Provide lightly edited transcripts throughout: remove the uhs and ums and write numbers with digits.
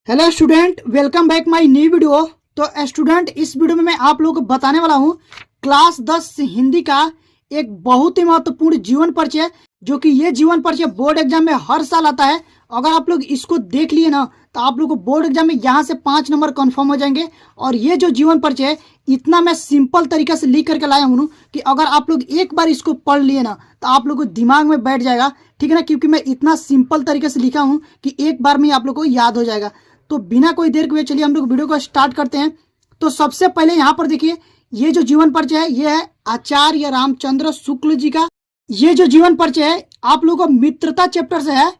Hello student, welcome back my new video. तो student, इस video में मैं आप लोगों को बताने वाला हूँ क्लास 10 हिंदी का एक बहुत ही महत्वपूर्ण जीवन परिचय, जो कि ये जीवन परिचय बोर्ड एग्जाम में हर साल आता है। अगर आप लोग इसको देख लिए ना तो आप लोग को बोर्ड एग्जाम में यहाँ से 5 नंबर कंफर्म हो जाएंगे। और ये जो जीवन परिचय है इतना मैं सिंपल तरीके से लिख करके लाया हूँ कि अगर आप लोग एक बार इसको पढ़ लिए ना तो आप लोग को दिमाग में बैठ जाएगा, ठीक है ना, क्योंकि मैं इतना सिंपल तरीके से लिखा हूँ कि एक बार में आप लोग को याद हो जाएगा। तो बिना कोई देर के चलिए हम लोग वीडियो को स्टार्ट करते हैं। तो सबसे पहले यहाँ पर देखिए, ये जो जीवन परिचय है ये है आचार्य रामचंद्र शुक्ल जी का। ये जो जीवन परिचय है आप लोगों को मित्रता चैप्टर से है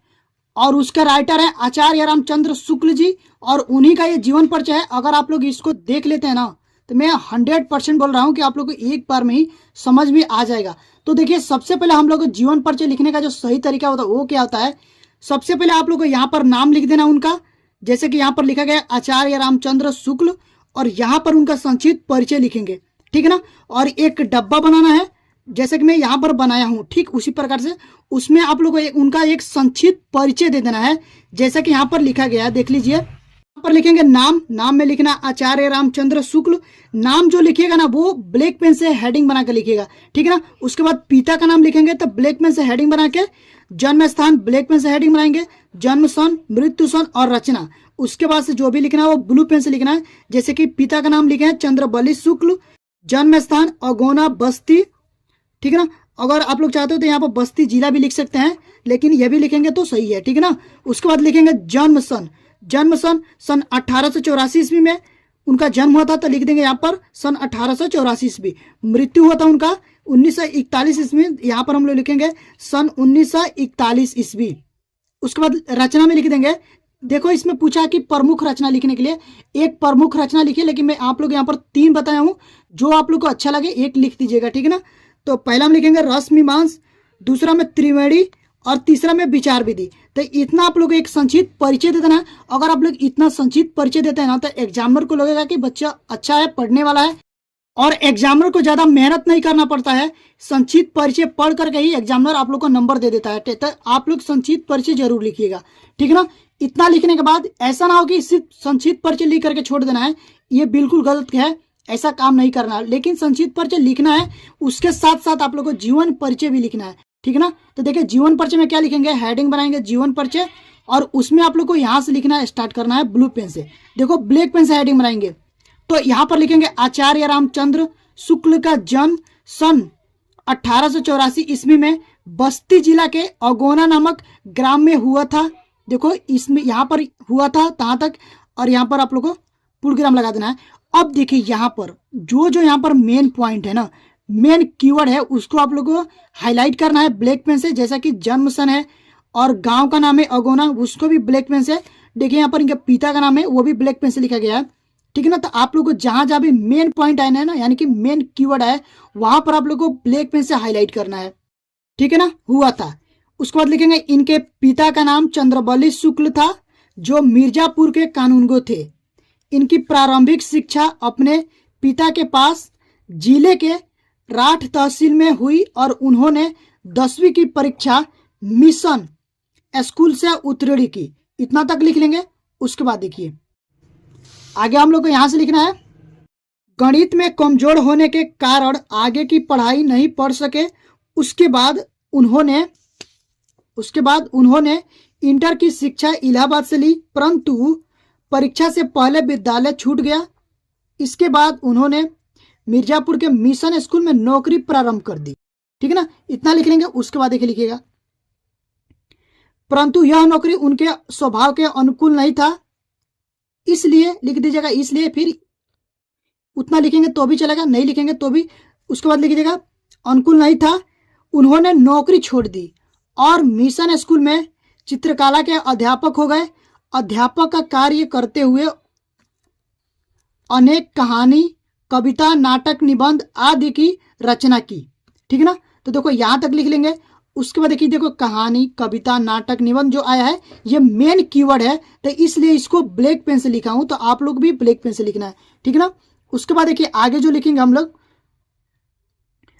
और उसका राइटर है आचार्य रामचंद्र शुक्ल जी, और उन्हीं का ये जीवन परिचय है। अगर आप लोग इसको देख लेते हैं ना तो मैं 100% बोल रहा हूँ कि आप लोग को एक बार में ही समझ में आ जाएगा। तो देखिए, सबसे पहले हम लोग को जीवन परिचय लिखने का जो सही तरीका होता है वो क्या होता है। सबसे पहले आप लोग को यहाँ पर नाम लिख देना उनका, जैसे कि यहाँ पर लिखा गया आचार्य रामचंद्र शुक्ल, और यहाँ पर उनका संक्षिप्त परिचय लिखेंगे, ठीक है ना। और एक डब्बा बनाना है जैसे कि मैं यहाँ पर बनाया हूँ, ठीक उसी प्रकार से उसमें आप लोगों को उनका एक संक्षिप्त परिचय दे देना है, जैसा कि यहाँ पर लिखा गया है। देख लीजिए, यहाँ पर लिखेंगे नाम में लिखना आचार्य रामचंद्र शुक्ल। नाम जो लिखिएगा ना वो ब्लैक पेन से हेडिंग बना के लिखिएगा, ठीक है ना। उसके बाद पिता का नाम लिखेंगे तो ब्लैक पेन से हेडिंग बना के, जन्म स्थान ब्लैक पेन से हेडिंग बनाएंगे, जन्म सन, मृत्यु सन और रचना। उसके बाद से जो भी लिखना है वो ब्लू पेन से लिखना है, जैसे कि पिता का नाम लिखे हैं चंद्रबली शुक्ल, जन्म स्थान अगोना बस्ती, ठीक है ना। अगर आप लोग चाहते हो तो यहाँ पर बस्ती जिला भी लिख सकते हैं, लेकिन ये भी लिखेंगे तो सही है, ठीक है ना। उसके बाद लिखेंगे जन्म सन सन 1884 ईस्वी में उनका जन्म हुआ था, तो लिख देंगे यहाँ पर सन 1884 ईस्वी। मृत्यु हुआ था उनका 1941 ईस्वी, यहाँ पर हम लोग लिखेंगे सन 1941 ईस्वी। उसके बाद रचना में लिख देंगे, देखो इसमें पूछा है कि प्रमुख रचना लिखने के लिए एक प्रमुख रचना लिखिए, लेकिन मैं आप लोग यहाँ पर 3 बताया हूँ, जो आप लोग को अच्छा लगे एक लिख दीजिएगा, ठीक है ना। तो पहला में लिखेंगे रस मीमांस, दूसरा में त्रिवेणी और तीसरा में विचार विधि। तो इतना आप लोग एक संक्षिप्त परिचय दे देना है। अगर आप लोग इतना संक्षिप्त परिचय देते हैं ना तो एग्जामिनर को लगेगा कि बच्चा अच्छा है, पढ़ने वाला है, और एग्जामिनर को ज्यादा मेहनत नहीं करना पड़ता है। संक्षिप्त परिचय पढ़ करके ही एग्जामिनर आप लोग को नंबर दे देता है। तो आप लोग संक्षिप्त परिचय जरूर लिखिएगा, ठीक है ना। इतना लिखने के बाद ऐसा ना हो कि सिर्फ संक्षिप्त परिचय लिख करके छोड़ देना है, ये बिल्कुल गलत है, ऐसा काम नहीं करना है। लेकिन संक्षिप्त परिचय लिखना है, उसके साथ साथ आप लोग को जीवन परिचय भी लिखना है, ठीक है ना। तो देखिए, जीवन परिचय में क्या लिखेंगे, हेडिंग बनाएंगे जीवन परिचय, और उसमें आप लोग को यहाँ से लिखना स्टार्ट करना है ब्लू पेन से। देखो, ब्लैक पेन से हेडिंग बनाएंगे तो यहाँ पर लिखेंगे आचार्य रामचंद्र शुक्ल का जन्म सन 1884 ईस्वी में बस्ती जिला के अगोना नामक ग्राम में हुआ था। देखो, इसमें यहाँ पर हुआ था तहाँ तक, और यहाँ पर आप लोग को पूर्णविराम लगा देना है। अब देखिए, यहाँ पर जो यहाँ पर मेन पॉइंट है ना, मेन कीवर्ड है, उसको आप लोग को हाईलाइट करना है ब्लैक पेन से, जैसा कि जन्म सन है और गांव का नाम है अगोना, उसको भी ब्लैक पेन से। देखिए, यहाँ पर इनके पिता का नाम है वो भी ब्लैक पेन से लिखा गया है, ठीक है ना। तो आप लोग को जहां जहां भी मेन पॉइंट आना है ना, यानी कि मेन कीवर्ड है, वहां पर आप लोग को ब्लैक पेन से हाईलाइट करना है, ठीक है ना। हुआ था, उसके बाद लिखेंगे इनके पिता का नाम चंद्रबली शुक्ल था, जो मिर्जापुर के कानूनगो थे। इनकी प्रारंभिक शिक्षा अपने पिता के पास जिले के राठ तहसील में हुई, और उन्होंने 10वीं की परीक्षा मिशन स्कूल से उत्तीर्ण की। इतना तक लिख लेंगे। उसके बाद देखिए आगे हम लोग को यहाँ से लिखना है, गणित में कमजोर होने के कारण आगे की पढ़ाई नहीं पढ़ सके। उसके बाद उन्होंने इंटर की शिक्षा इलाहाबाद से ली, परंतु परीक्षा से पहले विद्यालय छूट गया। इसके बाद उन्होंने मिर्जापुर के मिशन स्कूल में नौकरी प्रारंभ कर दी, ठीक है ना। इतना लिख लेंगे। उसके बाद देखिए लिखिएगा, परंतु यह नौकरी उनके स्वभाव के अनुकूल नहीं था, इसलिए लिख दीजिएगा। इसलिए फिर उतना लिखेंगे तो भी चलेगा, नहीं लिखेंगे तो भी। उसके बाद लिख दीजिएगा अनुकूल नहीं था, उन्होंने नौकरी छोड़ दी और मिशन स्कूल में चित्रकला के अध्यापक हो गए। अध्यापक का कार्य करते हुए अनेक कहानी, कविता, नाटक, निबंध आदि की रचना की, ठीक है ना। तो देखो, यहां तक लिख लेंगे। उसके बाद देखिए, देखो कहानी, कविता, नाटक, निबंध जो आया है ये मेन कीवर्ड है, तो इसलिए इसको ब्लैक पेन से लिखा हूं, तो आप लोग भी ब्लैक पेन से लिखना है, ठीक है ना। उसके बाद देखिए आगे जो लिखेंगे हम लोग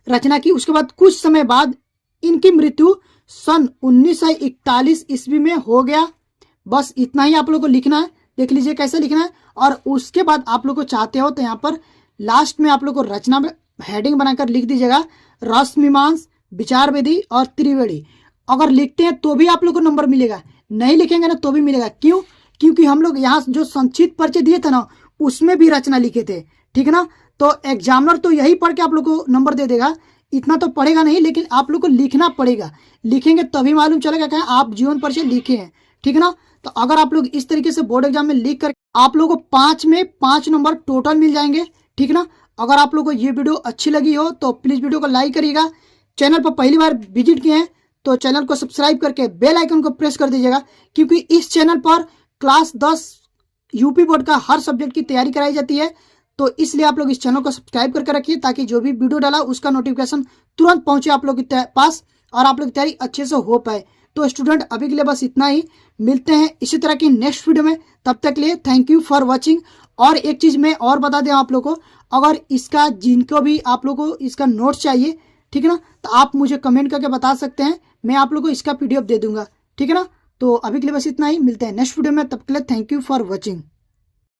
रचना की। उसके बाद कुछ समय बाद इनकी मृत्यु सन 1941 ईस्वी में हो गया। बस इतना ही आप लोग को लिखना है। देख लीजिए कैसे लिखना है। और उसके बाद आप लोग को चाहते हो तो यहाँ पर लास्ट में आप लोग को रचना में हेडिंग बनाकर लिख दीजिएगा रस मीमांस, विचार वेदी और त्रिवेणी। अगर लिखते हैं तो भी आप लोग को नंबर मिलेगा, नहीं लिखेंगे ना तो भी मिलेगा। क्यों? क्योंकि हम लोग यहाँ जो संक्षिप्त परिचय दिए थे ना उसमें भी रचना लिखे थे, ठीक है ना। तो एग्जामिनर तो यही पढ़ के आप लोग को नंबर दे देगा, इतना तो पढ़ेगा नहीं, लेकिन आप लोग को लिखना पड़ेगा। लिखेंगे तभी मालूम चलेगा कि आप जीवन परिचय लिखे हैं, ठीक है ना। तो अगर आप लोग इस तरीके से बोर्ड एग्जाम में लिख कर आप लोग को 5 में 5 नंबर टोटल मिल जाएंगे, ठीक है ना। अगर आप लोग को ये वीडियो अच्छी लगी हो तो प्लीज वीडियो को लाइक करिएगा। चैनल पर पहली बार विजिट किए हैं तो चैनल को सब्सक्राइब करके बेल आइकन को प्रेस कर दीजिएगा, क्योंकि इस चैनल पर क्लास 10 यूपी बोर्ड का हर सब्जेक्ट की तैयारी कराई जाती है। तो इसलिए आप लोग इस चैनल को सब्सक्राइब करके रखिए ताकि जो भी वीडियो डाला उसका नोटिफिकेशन तुरंत पहुंचे आप लोग के पास और आप लोग की तैयारी अच्छे से हो पाए। तो स्टूडेंट अभी के लिए बस इतना ही, मिलते हैं इसी तरह की नेक्स्ट वीडियो में। तब तक के लिए थैंक यू फॉर वॉचिंग। और एक चीज मैं और बता दें आप लोग को, अगर इसका जिनको भी आप लोग को इसका नोट्स चाहिए, ठीक है ना, तो आप मुझे कमेंट करके बता सकते हैं, मैं आप लोग को इसका PDF दे दूंगा, ठीक है ना। तो अभी के लिए बस इतना ही, मिलते हैं नेक्स्ट वीडियो में, तब के लिए थैंक यू फॉर वॉचिंग।